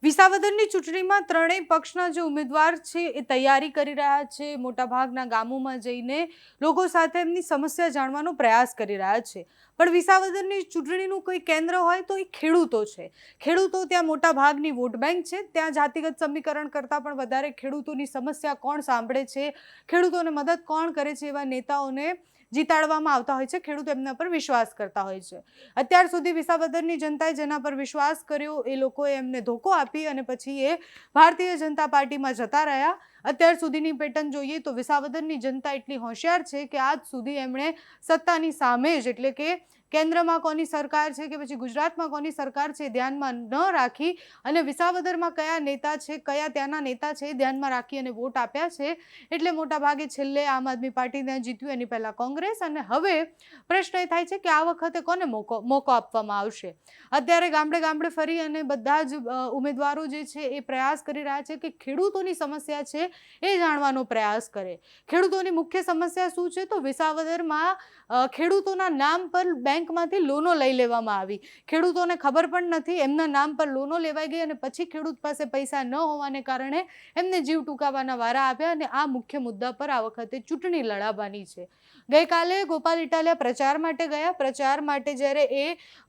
વિસાવદરની ચૂંટણીમાં ત્રણેય પક્ષના જે ઉમેદવાર છે એ તૈયારી કરી રહ્યા છે। મોટાભાગના ગામોમાં જઈને લોકો સાથે એમની સમસ્યા જાણવાનો પ્રયાસ કરી રહ્યા છે। પણ વિસાવદરની ચૂંટણીનું કોઈ કેન્દ્ર હોય તો એ ખેડૂતો છે। ખેડૂતો ત્યાં મોટાભાગની વોટ બેંક છે। ત્યાં જાતિગત સમીકરણ કરતાં પણ વધારે ખેડૂતોની સમસ્યા કોણ સાંભળે છે, ખેડૂતોને મદદ કોણ કરે છે, એવા નેતાઓને જીતાડવામાં આવતા હોય છે। ખેડૂતો એમના પર વિશ્વાસ કરતા હોય છે। અત્યાર સુધી વિસાવદરની જનતાએ જેના પર વિશ્વાસ કર્યો એ લોકોએ એમને ધોકો આપી અને પછી એ ભારતીય જનતા પાર્ટીમાં જતા રહ્યા। અત્યાર સુધીની પેટર્ન જોઈએ તો વિસાવદરની જનતા એટલી હોશિયાર છે કે આજ સુધી એમણે સત્તાની સામે જ એટલે કે કેન્દ્રમાં કોની સરકાર છે કે પછી ગુજરાતમાં કોની સરકાર છે ધ્યાનમાં ન રાખી અને વિસાવદરમાં કયા નેતા છે, કયા ત્યાંના નેતા છે એ ધ્યાનમાં રાખી અને વોટ આપ્યા છે। એટલે મોટા ભાગે છેલ્લે આમ આદમી પાર્ટી ત્યાં જીત્યું, એની પહેલાં કોંગ્રેસ, અને હવે પ્રશ્ન એ થાય છે કે આ વખતે કોને મોકો આપવામાં આવશે। અત્યારે ગામડે ગામડે ફરી અને બધા જ ઉમેદવારો જે છે એ પ્રયાસ કરી રહ્યા છે કે ખેડૂતોની સમસ્યા છે એ જાણવાનો પ્રયાસ કરે। ખેડૂતોની મુખ્ય સમસ્યા શું છે તો વિસાવદરમાં ખેડૂતોના નામ પર બેંકમાંથી લોનો લઈ લેવામાં આવી। ખેડૂતોને ખબર પણ નથી, એમના નામ પર લોનો લેવાઈ ગઈ અને પછી ખેડૂત પાસે પૈસા ન હોવાને કારણે એમને જીવ ટૂંકાવવાના વારા આવ્યા અને આ મુખ્ય મુદ્દા પર આ વખતે ચૂંટણી લડાવવાની છે। ગઈકાલે ગોપાલ ઇટાલિયા પ્રચાર માટે ગયા। પ્રચાર માટે જ્યારે એ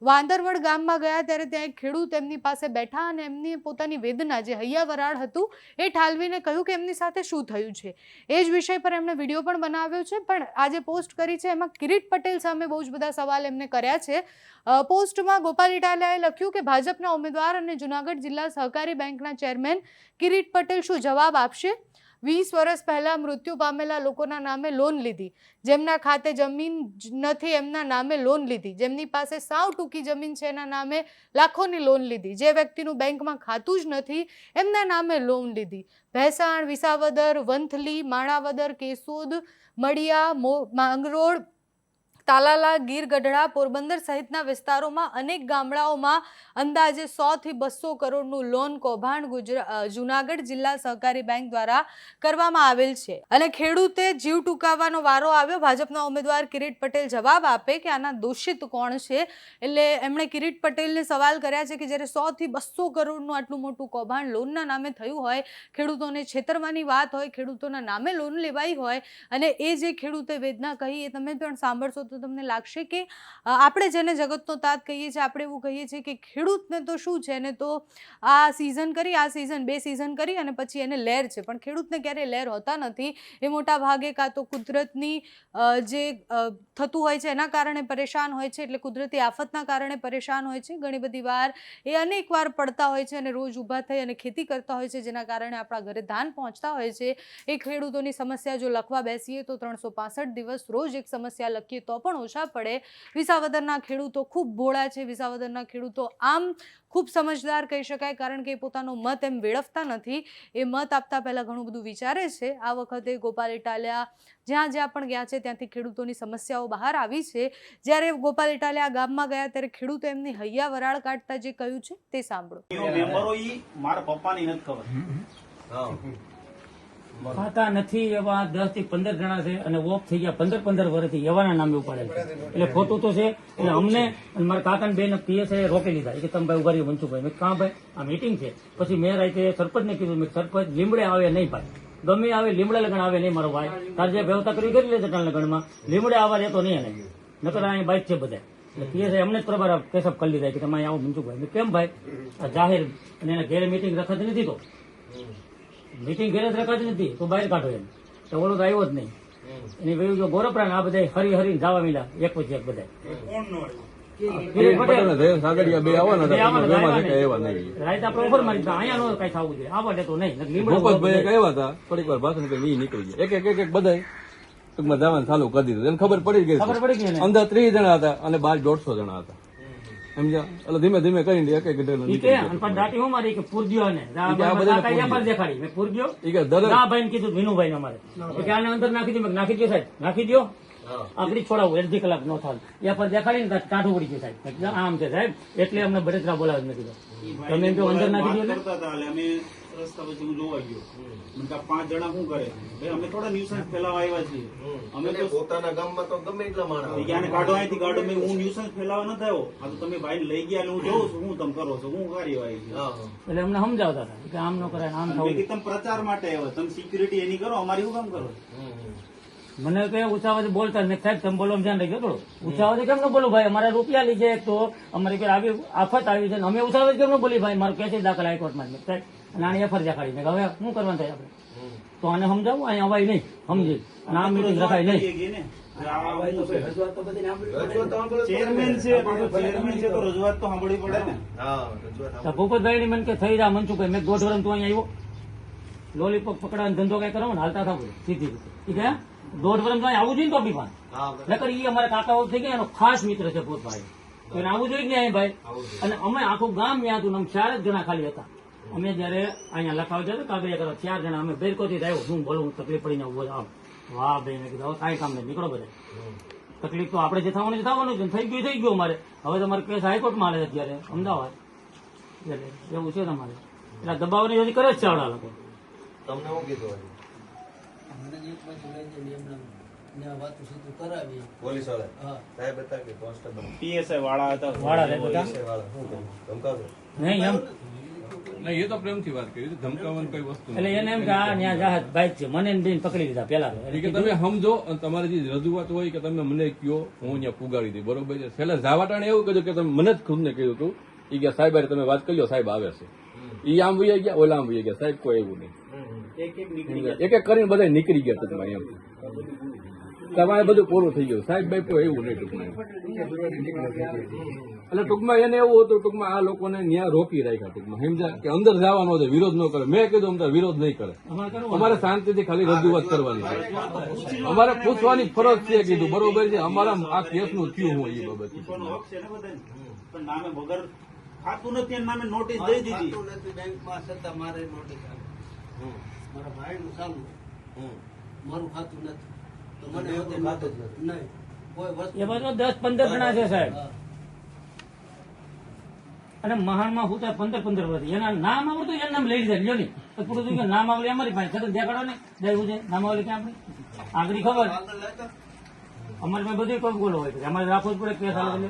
વાંદરવડ ગામમાં ગયા ત્યારે ત્યાં એક ખેડૂત એમની પાસે બેઠા અને એમની પોતાની વેદના જે હૈયા વરાળ હતું એ ઠાલવીને કહ્યું કે એમની સાથે શું થયું છે। એ જ વિષય પર એમણે વિડીયો પણ બનાવ્યો છે, પણ આજે પોસ્ટ કરી છે એમાં કિરીટ પટેલ સામે બહુ જ બધા સવાલ એમને કર્યા છે। પોસ્ટમાં ગોપાલ ઇટાલિયાએ લખ્યું કે ભાજપના ઉમેદવાર અને જૂનાગઢ જિલ્લા સહકારી બેંકના ચેરમેન કિરીટ પટેલ શું જવાબ આપશે? 20 વર્ષ પહેલા મૃત્યુ પામેલા લોકોના નામે લોન લીધી, જેમના ખાતે જમીન નથી એમના નામે લોન લીધી, જેમની પાસે સાવ ટૂંકી જમીન છે એના નામે લાખોની લોન લીધી, જે વ્યક્તિનું બેંકમાં ખાતું જ નથી એમના નામે લોન લીધી। ભેસાણ, વિસાવદર, વંથલી, માણાવદર, કેશોદ, મળિયા, માંગરોળ, તાલાલા, ગીર ગઢડા, પોરબંદર સહિતના વિસ્તારોમાં અનેક ગામડાઓમાં અંદાજે 100 થી 200 કરોડનું લોન કૌભાંડ જૂનાગઢ જિલ્લા સહકારી બેંક દ્વારા કરવામાં આવેલ છે અને ખેડૂતે જીવ ટૂંકાવવાનો વારો આવ્યો। ભાજપના ઉમેદવાર કિરીટ પટેલ જવાબ આપે કે આના દોષિત કોણ છે। એટલે એમણે કિરીટ પટેલને સવાલ કર્યા છે કે જ્યારે 100 થી 200 કરોડનું આટલું મોટું કૌભાંડ લોનના નામે થયું હોય, ખેડૂતોને છેતરવાની વાત હોય, ખેડૂતોના નામે લોન લેવાઈ હોય અને એ જે ખેડૂતે વેદના કહી એ તમે પણ સાંભળશો તો તમને લાગશે કે આપણે જેને જગતનો તાત કહીએ છીએ, આપણે એવું કહીએ છીએ કે ખેડૂતને તો શું છે, એને તો આ સિઝન કરી, આ સિઝન 2 સિઝન કરી અને પછી એને લહેર છે, પણ ખેડૂતને ક્યારેય લહેર હોતા નથી। એ મોટા ભાગે કાં તો કુદરતની જે થતું હોય છે એના કારણે પરેશાન હોય છે, એટલે કુદરતી આફતના કારણે પરેશાન હોય છે। ઘણી બધી વાર એ અનેક વાર પડતા હોય છે અને રોજ ઊભા થઈ અને ખેતી કરતા હોય છે, જેના કારણે આપણા ઘરે ધાન પહોંચતા હોય છે। એ ખેડૂતોની સમસ્યા જો લખવા બેસીએ તો 365 દિવસ રોજ એક સમસ્યા લખીએ તો પણ ઓછા પડે। વિસાવદરના ખેડૂતો ખૂબ ભોળા છે, વિસાવદરના ખેડૂતો આમ ખૂબ સમજદાર કહી શકાય, કારણ કે પોતાનો મત એમ વેડફતા નથી, એ મત આપતા પહેલાં ઘણું બધું વિચારે છે। આ વખતે ગોપાલ ઇટાલિયા જ્યાં પણ ગયા છે ત્યાંથી ખેડૂતોની સમસ્યાઓ બહાર આવી છે। જ્યારે ગોપાલ ઇટાલિયા ગામમાં ગયા ત્યારે ખેડૂતો એમની હૈયા વરાળ કાઢતા જે કહ્યું છે તે સાંભળો। ખાતા નથી એવા 10 થી 15 જણા છે અને ઓફ થઈ ગયા 15 વર્ષથી એવાના નામે ઉપાડે છે, એટલે ખોટું તો છે। એટલે અમને મારા કાકા બે ને પીએસઆઈ રોકી લીધા કે તમે ભાઈ ઉભા રહ્યો મનસુખભાઈ। મેં કાં ભાઈ આ મીટિંગ છે, પછી મેં રાતે સરપંચને કીધું, મેં સરપંચ લીમડે આવે નહીં ભાઈ, ગમે આવે લીમડા લગન આવે નહીં મારો ભાઈ, તાર જે વ્યવસ્થા કરી લેજે ટાણ લગનમાં, લીમડે આવવા રહેતો નહીં એને, નકર અહીંયા બાઇક છે બધા। એટલે પીએસઆઈ અમને જ પ્રભાર કેસઅપ કરી લીધા કે તમે આવો મનસુખભાઈ। મેં કેમ ભાઈ આ જાહેર અને એના ઘેરે મીટિંગ રખાતી નથી, તો મીટિંગ ઘેરે જ રખાતી નથી તો બહાર કાઢો એમ, તો ઓલો તો આવ્યો જ નહીં। એની વયું જો ગોરપરા આ બધા હરી હરીને જવા મિલા એક પછી એક બધા રાયતા પ્રોફર મારી અહીંયા નો કઈ થવું જોઈએ, આવા તો નહીં। ભૂપતભાઈ આવ્યા હતા, થોડીક વાર ભાષણ કરી નીકળી ગયા, એક બધા ટૂંકમાં જવાનું ચાલુ કરી દીધું, એને ખબર પડી ગઈ। અંદર 30 જણા હતા અને બહાર 150 જણા હતા, સમજ્યા? એટલે ધીમે ધીમે કરીને એક વિનુભાઈ અમારે અંદર નાખી દો, નાખી દો સાહેબ, નાખી દો, આગળ છોડાવું અડધી કલાક નો થાય એ પર દેખાડીને ટાઢું પડી ગયું સાહેબ મેં કીધું આમ છે સાહેબ એટલે અમને બળતરા બોલાવે મેં કીધું તમે એમ તો અંદર નાખી દો અમે રસ્તા પછી હું જોવા ગયો મને કહા 5 જણા શું કરે ભાઈ અમે થોડા ન્યુસન્સ ફેલાવા આવ્યા છીએ અમે તો પોતાના ગામમાં તો ગમે એટલા માણસ યાને કાઢો અહીંથી કાઢો મેં હું ન્યુસન્સ ફેલાવા નથી આવ્યો આ તો તમે ભાઈને લઈ ગયા એટલે હું જોઉં છું હું તમે કરો છો હું કાર્યવાહી છે એટલે અમને સમજાવતા હતા કે આમ ન કરાય આમ મેં થવું કીધું તમે પ્રચાર માટે આવ્યો તમે સિક્યુરિટી એની કરો અમારી શું કામ કરો મને તો ઊંચા અવાજે બોલતા જ નહીં સાહેબ તમે બોલો ધ્યાન રાખજો થોડું ઊંચા અવાજે કેમ ન બોલું ભાઈ અમારા રૂપિયા લીધે એક તો અમારી પર આવી આફત આવી છે ને અમે ઊંચા અવાજે કેમ ન બોલી ભાઈ મારો કેસ દાખલ હાઈકોર્ટમાં જ સાહેબ અને આની એફર દેખાડી હવે શું કરવાનું થાય આપણે તો આને સમજાવું અહીંયા અવાય નહીં સમજી અને આ મીટિંગ રખાય નહીં ચેરમેન છે તો રજૂઆત તો સાંભળવી પડે ને તો ભૂપતભાઈ ની મને કે થઈ જા મનસુખ મેં 1.5 વર્ષ તું અહીંયા આવ્યો લોલીપોપ પકડવાનો ધંધો કઈ કરો ને હાલતા થાવ સીધી રીતે એ કે 1.5 વર્ષ તો અહીંયા આવવું જોઈએ ને તો બી પણ નકર એ અમારા કાકાઓ થઈ ગયા એનો ખાસ મિત્ર છે ભૂપતભાઈ તો એને આવવું જોઈએ ને અહીં ભાઈ અને અમે આખું ગામ ત્યાં હતું અમે 4 જ જણા ખાલી હતા અમે જયારે અહીંયા લખાવ જતા કાગળિયા કરવા 4 જણા અમે બેરકોથી આવ્યો શું બોલું તકલીફ પડીને ઉભો આવ વાહ ભાઈ મેં કીધું હવે કાંઈ કામ નહીં નીકળો બધા તકલીફ તો આપણે જે થવાનું છે થવાનું છે થઈ ગયું અમારે હવે તમારે કેસ હાઈકોર્ટમાં હાલે છે અત્યારે અમદાવાદ એટલે એવું છે તમારે એટલે દબાવની હજી કરે જ છે આવડા લોકો તમને શું કીધું પોલીસ વાળા સાહેબ હતા કે કોન્સ્ટેબલ પીએસઆઈ વાળા હતા વાળા રહે બધા વાળા શું કહ્યું ધમકાવતો નહીં એમ નહીં એ તો પ્રેમથી વાત કરી ધમકાવવાની કઈ વસ્તુ એટલે એને એમ કે આ ત્યાં જહાજ બાઈક છે મને બેન પકડી લીધા પેલા નથી કે તમે સમજો અને તમારી જે રજૂઆત હોય કે તમે મને કયો હું અહીંયા પુગાડી દઈ બરોબર છે છેલ્લે જાવાટાણે એવું કીધું કે તમે મને જ ખુદને કીધું હતું એ કે સાહેબ તમે વાત કરી સાહેબ આવે છે એ આમ વહી ગયા ઓલા આમ વહી ગયા સાહેબ કોઈ એવું નહીં એક એક કરીને બધા નીકળી ગયા ટૂંકમાં એમ તમારે બધું પૂરું થઈ ગયું સાહેબ ભાઈ કોઈ એવું નહીં ટૂંકમાં એટલે ટૂંકમાં એને એવું હતું ટૂંકમાં આ લોકોને ન્યા રોકી રાખ્યા ટૂંકમાં સમજ્યા કે અંદર જવાનો છે વિરોધ ન કરે મેં કીધું અમને વિરોધ નહીં કરે અમારે શાંતિથી ખાલી રજૂઆત કરવાની છે અમારે પૂછવાની ફરજ છે કીધું બરોબર છે અમારા આ કેસનું થયું હોય એ બાબત પણ નામે વગર ખાતું નથી એના નામે નોટિસ દઈ દીધી બેંકમાં છતાં મારે નોટિસ મારા ભાઈનું ચાલુ મારું ખાતું નથી તો મને ખાતું જ નથી નહીં કોઈ વસ્તુ એમાં તો 10-15 જણા છે સાહેબ અને મહાનમાં હું ત્યાં 15 વર્ષ એના નામ આવડતું એના નામ લઈ લીધા લ્યો નહીં પૂરું થયું કે નામ આવડે અમારી પાસે છતાં દેખાડો ને દેવું છે નામ આવડે ક્યાં આપણે આગળ ખબર અમારે પાસે બધી કોઈ બોલો હોય છે અમારે રાખવું જ પડે કેસ આવે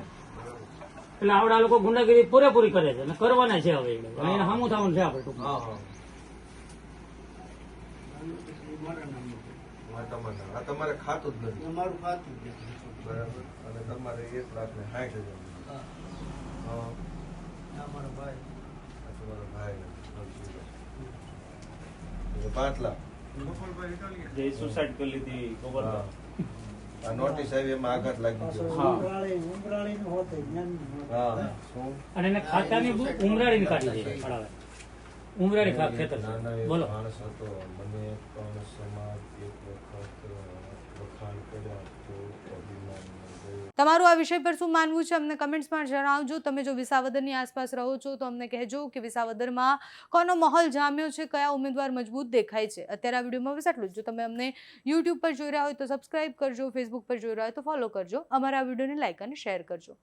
એટલે આવડા લોકો ગુંડાગીરી પૂરેપૂરી કરે છે અને કરવાના છે હવે એટલે એને સામું થવાનું છે આપણે ટૂંકમાં તમારે ખાતું જ નથી અમારું ખાતું જ નથી બરાબર અને તમારે 1 લાખ ને 60,000 મારો ભાઈ તમારો ભાઈ 5 લાખ જે સુસાઇડ કરી લીધી ખબર આ નોટિસ આવી એમાં આઘાત લાગી ગયો હા શું અને એને ખાતાની ઉમરાળીની કાઢી છે ઉમરાળી ખાત ખેતર બોલો માણસ હતો મને પણ સમાજ એક વખત વખાણ કર્યા તો અભિમાન તમારું આ વિષય પર શું માનવું છે અમને કમેન્ટ્સમાં જણાવજો તમે જો વિસાવદરની આસપાસ રહો છો તો અમને કહેજો કે વિસાવદરમાં કોનો માહોલ જામ્યો છે કયા ઉમેદવાર મજબૂત દેખાય છે અત્યારે આ વિડીયોમાં બસ આટલું જ જો તમે અમને યુટ્યુબ પર જોઈ રહ્યા હોય તો સબસ્ક્રાઇબ કરજો ફેસબુક પર જોઈ રહ્યા હોય તો ફોલો કરજો અમારા આ વિડીયોને લાઇક અને શેર કરજો